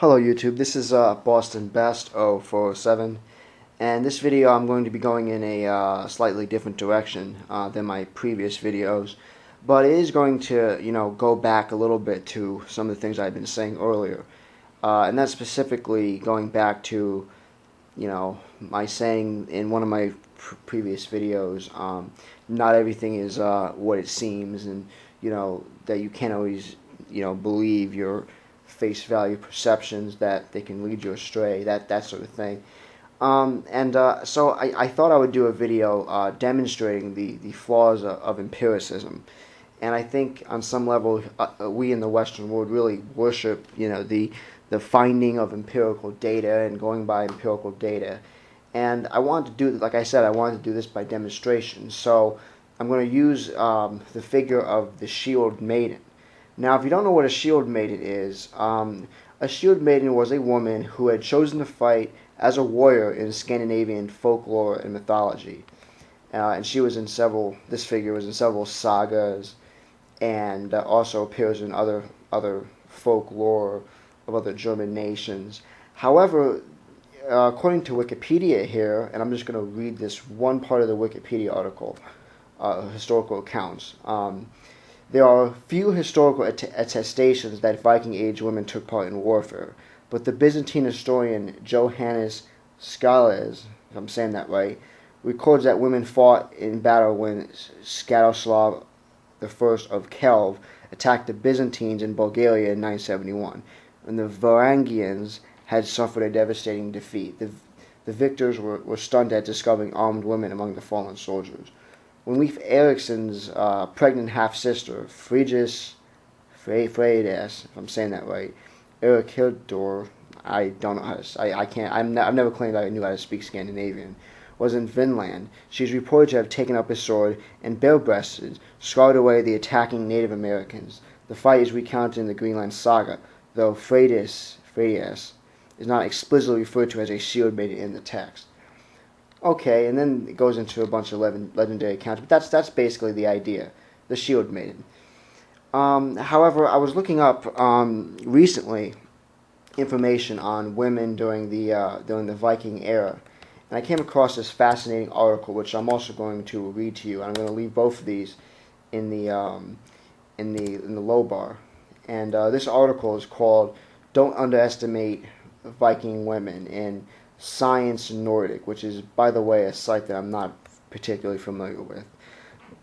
Hello YouTube, this is Boston Best 0407, and this video I'm going to be going in a slightly different direction than my previous videos, but it is going to, go back a little bit to some of the things I've been saying earlier, and that's specifically going back to, my saying in one of my previous videos, not everything is what it seems, and, that you can't always, believe your face value perceptions, that they can lead you astray, that sort of thing. So I thought I would do a video demonstrating the flaws of empiricism. And I think on some level we in the Western world really worship the finding of empirical data and going by empirical data. And I wanted to do, like I said, I wanted to do this by demonstration. So I'm going to use the figure of the Shield Maiden. Now, if you don't know what a Shield Maiden is, a Shield Maiden was a woman who had chosen to fight as a warrior in Scandinavian folklore and mythology. And she was in this figure was in several sagas, and also appears in other folklore of other German nations. However, according to Wikipedia here, and I'm just going to read this one part of the Wikipedia article, historical accounts. There are few historical attestations that Viking Age women took part in warfare, but the Byzantine historian Johannes Schales, if I'm saying that right, records that women fought in battle when Sviatoslav I of Kelv attacked the Byzantines in Bulgaria in 971, and the Varangians had suffered a devastating defeat. The victors were stunned at discovering armed women among the fallen soldiers. When Leif Erikson's pregnant half-sister, Freydis, if I'm saying that right, Erikildur, I don't know how to, I've never claimed I knew how to speak Scandinavian, was in Finland, she is reported to have taken up a sword and bare-breasted, scarred away the attacking Native Americans. The fight is recounted in the Greenland Saga, though Freydis is not explicitly referred to as a shield maiden in the text. Okay, and then it goes into a bunch of legendary accounts, but that's basically the idea, the Shield Maiden. However, I was looking up recently information on women during the Viking era, and I came across this fascinating article, which I'm also going to read to you. And I'm going to leave both of these in the low bar. And this article is called "Don't Underestimate Viking Women" in Science Nordic, which is, by the way, a site that I'm not particularly familiar with.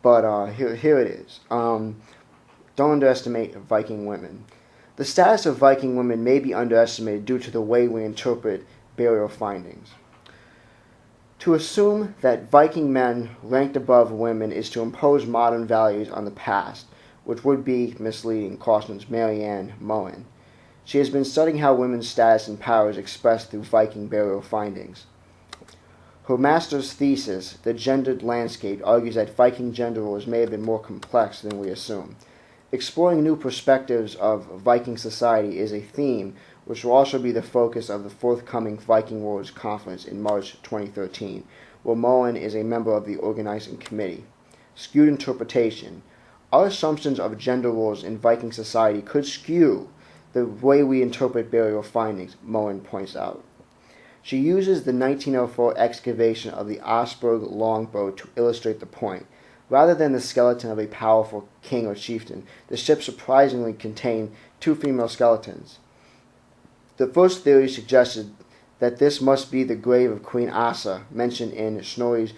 But here it is. Don't underestimate Viking women. The status of Viking women may be underestimated due to the way we interpret burial findings. To assume that Viking men ranked above women is to impose modern values on the past, which would be misleading, cautions Marianne Moen. She has been studying how women's status and power is expressed through Viking burial findings. Her master's thesis, The Gendered Landscape, argues that Viking gender roles may have been more complex than we assume. Exploring new perspectives of Viking society is a theme which will also be the focus of the forthcoming Viking Wars Conference in March 2013, where Moen is a member of the organizing committee. Skewed interpretation. Our assumptions of gender roles in Viking society could skew the way we interpret burial findings, Moen points out. She uses the 1904 excavation of the Osberg longboat to illustrate the point. Rather than the skeleton of a powerful king or chieftain, the ship surprisingly contained two female skeletons. The first theory suggested that this must be the grave of Queen Asa, mentioned in Snorri's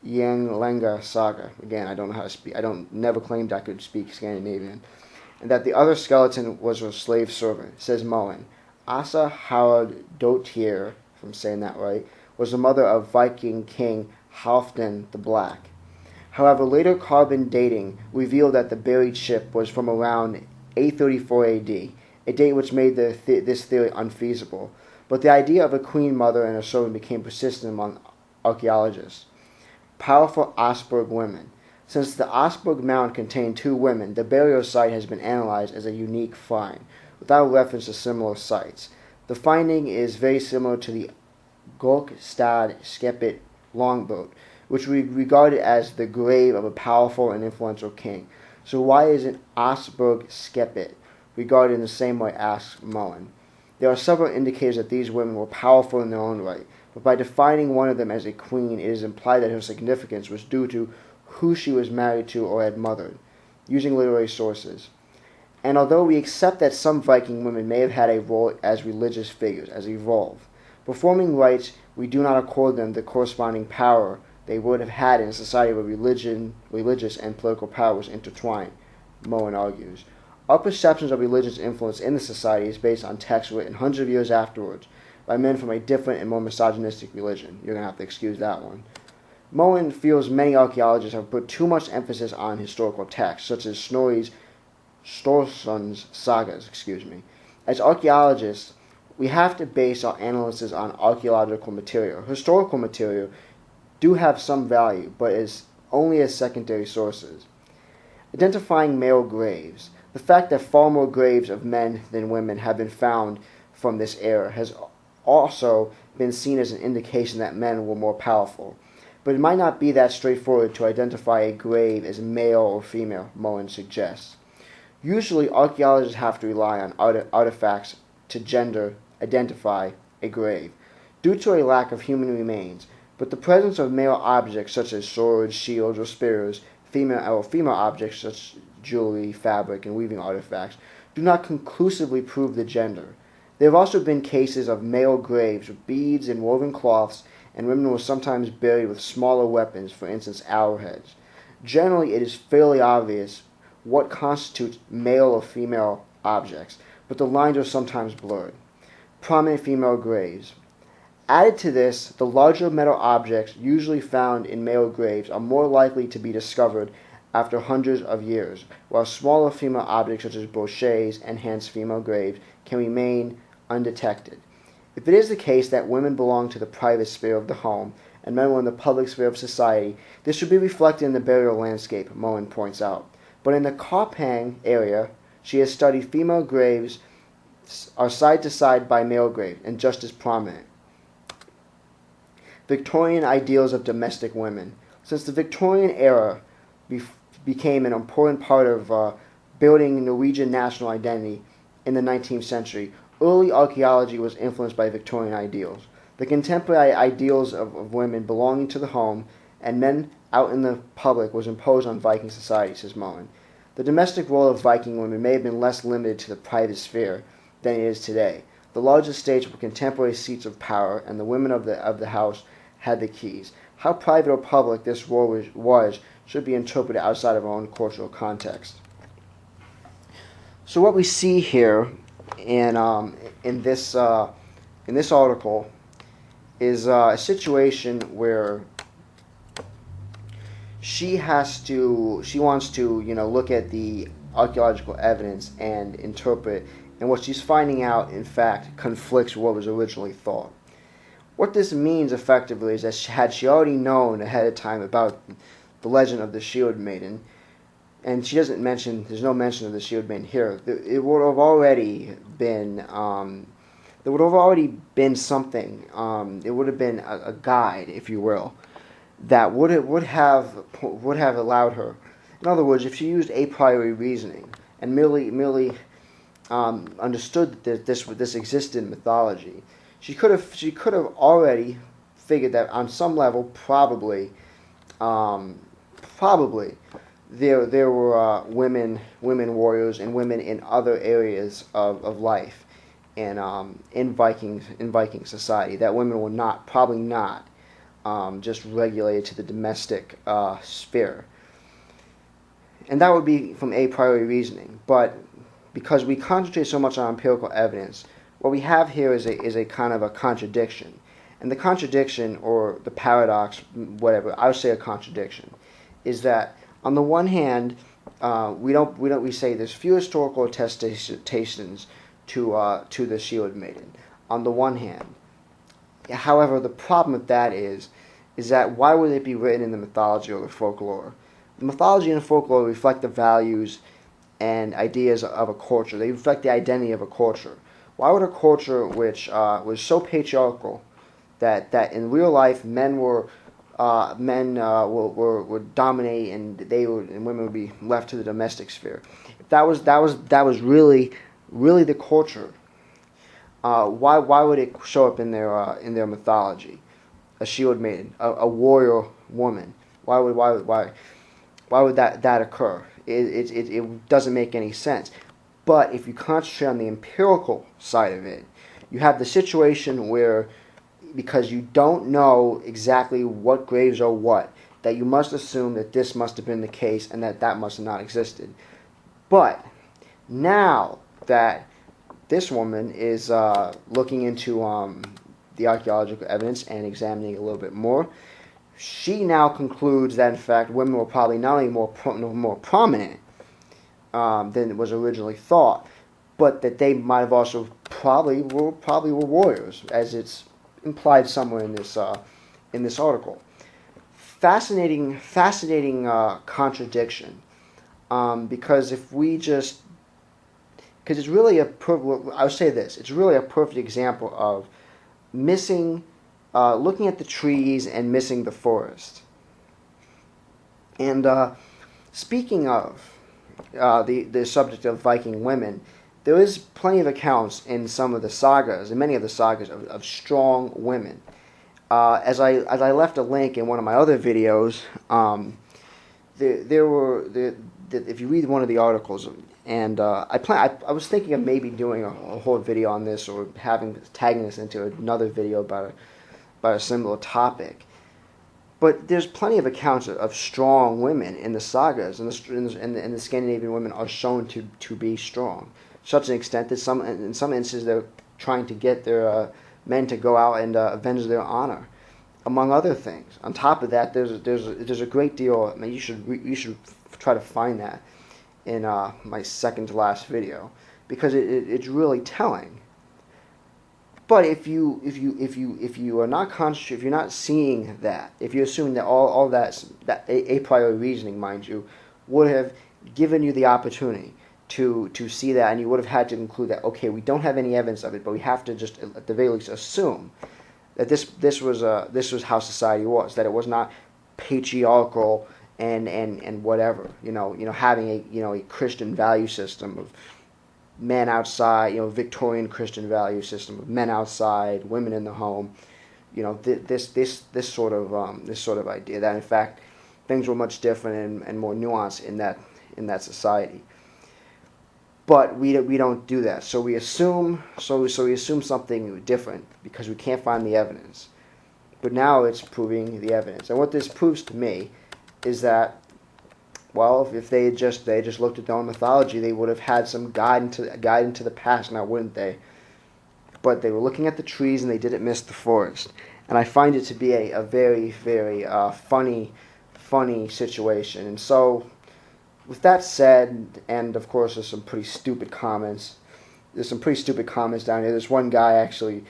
Ynglinga saga. Again, I don't know how to speak. Never claimed I could speak Scandinavian. And that the other skeleton was her slave servant, says Moen. Asa Haraldóttir, if I'm saying that right, was the mother of Viking king Halfdan the Black. However, later carbon dating revealed that the buried ship was from around 834 AD, a date which made this theory unfeasible. But the idea of a queen mother and a servant became persistent among archaeologists. Powerful Osberg women. Since the Osberg mound contained two women, the burial site has been analyzed as a unique find, without reference to similar sites. The finding is very similar to the Gokstad Skepet longboat, which we regarded as the grave of a powerful and influential king. So why isn't Osberg Skepet regarded in the same way, asks Moen. There are several indicators that these women were powerful in their own right, but by defining one of them as a queen, it is implied that her significance was due to who she was married to or had mothered, using literary sources. And although we accept that some Viking women may have had a role as religious figures, as evolved, performing rites, we do not accord them the corresponding power they would have had in a society where religious and political power was intertwined, Moen argues. Our perceptions of religion's influence in the society is based on texts written hundreds of years afterwards by men from a different and more misogynistic religion. You're going to have to excuse that one. Moen feels many archaeologists have put too much emphasis on historical texts, such as Snorri's Storson's sagas. As archaeologists, we have to base our analysis on archaeological material. Historical material do have some value, but is only as secondary sources. Identifying male graves. The fact that far more graves of men than women have been found from this era has also been seen as an indication that men were more powerful. But it might not be that straightforward to identify a grave as male or female, Moen suggests. Usually, archaeologists have to rely on artifacts to identify a grave, due to a lack of human remains, but the presence of male objects such as swords, shields, or spears, female objects such as jewelry, fabric, and weaving artifacts, do not conclusively prove the gender. There have also been cases of male graves with beads and woven cloths, and women were sometimes buried with smaller weapons, for instance arrowheads. Generally, it is fairly obvious what constitutes male or female objects, but the lines are sometimes blurred. Prominent female graves. Added to this, the larger metal objects usually found in male graves are more likely to be discovered after hundreds of years, while smaller female objects such as brochets and hence female graves can remain undetected. If it is the case that women belong to the private sphere of the home and men were in the public sphere of society, this should be reflected in the burial landscape, Moen points out. But in the Karpang area, she has studied female graves are side to side by male graves and just as prominent. Victorian ideals of domestic women. Since the Victorian era became an important part of building Norwegian national identity in the 19th century, early archaeology was influenced by Victorian ideals. The contemporary ideals of women belonging to the home and men out in the public was imposed on Viking society, says Moen. The domestic role of Viking women may have been less limited to the private sphere than it is today. The large estates were contemporary seats of power, and the women of the house had the keys. How private or public this role was should be interpreted outside of our own cultural context. So what we see here in this article is a situation where she wants to look at the archaeological evidence and interpret, and what she's finding out in fact conflicts with what was originally thought. What this means effectively is that had she already known ahead of time about the legend of the Shield Maiden, and she doesn't mention, there's no mention of the Shield Maiden here, it would have already been there would have already been something. It would have been a guide, if you will, that would have allowed her. In other words, if she used a priori reasoning and merely understood that this existed in mythology, she could have already figured that on some level probably there were women warriors and women in other areas of life in Viking society, that women were probably not just regulated to the domestic sphere. And that would be from a priori reasoning. But because we concentrate so much on empirical evidence, what we have here is a kind of a contradiction. And the contradiction, or the paradox, whatever, I would say a contradiction, is that on the one hand, we say there's few historical attestations to the Shield Maiden. On the one hand, however, the problem with that is that why would it be written in the mythology or the folklore? The mythology and the folklore reflect the values and ideas of a culture. They reflect the identity of a culture. Why would a culture which was so patriarchal that in real life men would dominate and women would be left to the domestic sphere? If that was really the culture, Why would it show up in their mythology? A shield maiden, a warrior woman. Why would that occur? It doesn't make any sense. But if you concentrate on the empirical side of it, you have the situation where, because you don't know exactly what graves are what, that you must assume that this must have been the case and that must have not existed. But now that this woman is looking into the archaeological evidence and examining it a little bit more, she now concludes that in fact women were probably not only more prominent than it was originally thought, but that they might have also probably were warriors, as it's implied somewhere in this article. Fascinating contradiction, because if we just, because it's really I would say this, it's really a perfect example of missing, looking at the trees and missing the forest. And speaking of the subject of Viking women, there is plenty of accounts in some of the sagas, in many of the sagas, of strong women. As I left a link in one of my other videos, if you read one of the articles, and I was thinking of maybe doing a whole video on this, or tagging this into another video about a similar topic. But there's plenty of accounts of strong women in the sagas, and the Scandinavian women are shown to be strong, such an extent that in some instances they're trying to get their men to go out and avenge their honor, among other things. On top of that, there's a great deal. I mean, you should try to find that in my second to last video, because it's really telling. But if you are not conscious, if you're not seeing that, if you assume that all that a priori reasoning, mind you, would have given you the opportunity to see that, and you would have had to conclude that, okay, we don't have any evidence of it, but we have to just at the very least assume that this was how society was, that it was not patriarchal and whatever, having a Christian value system of men outside, Victorian Christian value system of men outside, women in the home, this sort of idea, that in fact things were much different and more nuanced in that society. But we don't do that. So we assume something different because we can't find the evidence. But now it's proving the evidence. And what this proves to me is that, well, if they just looked at their own mythology, they would have had some guide into the past, now wouldn't they? But they were looking at the trees and they didn't miss the forest. And I find it to be a very, very funny situation. And so, with that said, and of course there's some pretty stupid comments. There's some pretty stupid comments down here. There's one guy actually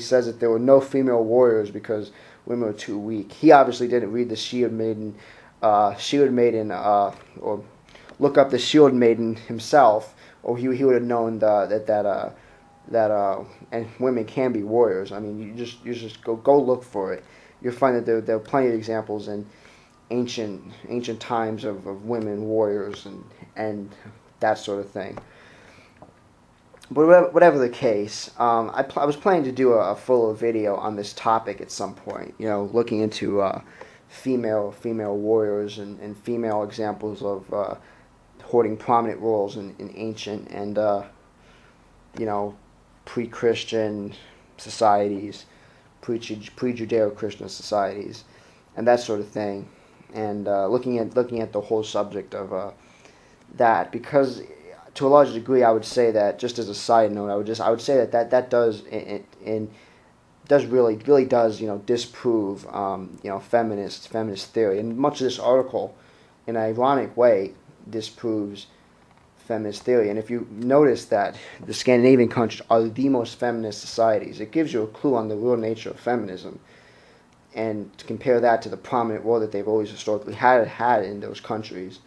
says that there were no female warriors because women were too weak. He obviously didn't read the Shield Maiden, or look up the Shield Maiden himself, or he would have known that and women can be warriors. I mean, you just go look for it. You'll find that there are plenty of examples in ancient times of women warriors and that sort of thing. But whatever the case, I was planning to do a fuller video on this topic at some point. Looking into female warriors and female examples of holding prominent roles in ancient and pre-Christian societies, pre-Judeo-Christian societies, and that sort of thing. And looking at the whole subject of that, because to a large degree, I would say that, just as a side note, I would say that does really does disprove feminist theory, and much of this article, in an ironic way, disproves feminist theory. And if you notice that the Scandinavian countries are the most feminist societies, it gives you a clue on the real nature of feminism. And to compare that to the prominent role that they've always historically had in those countries.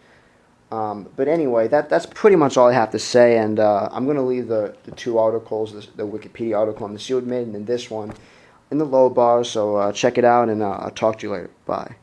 But anyway, that's pretty much all I have to say, and I'm going to leave the two articles, the Wikipedia article on the Shield Maiden and this one, in the low bar, so check it out, and I'll talk to you later. Bye.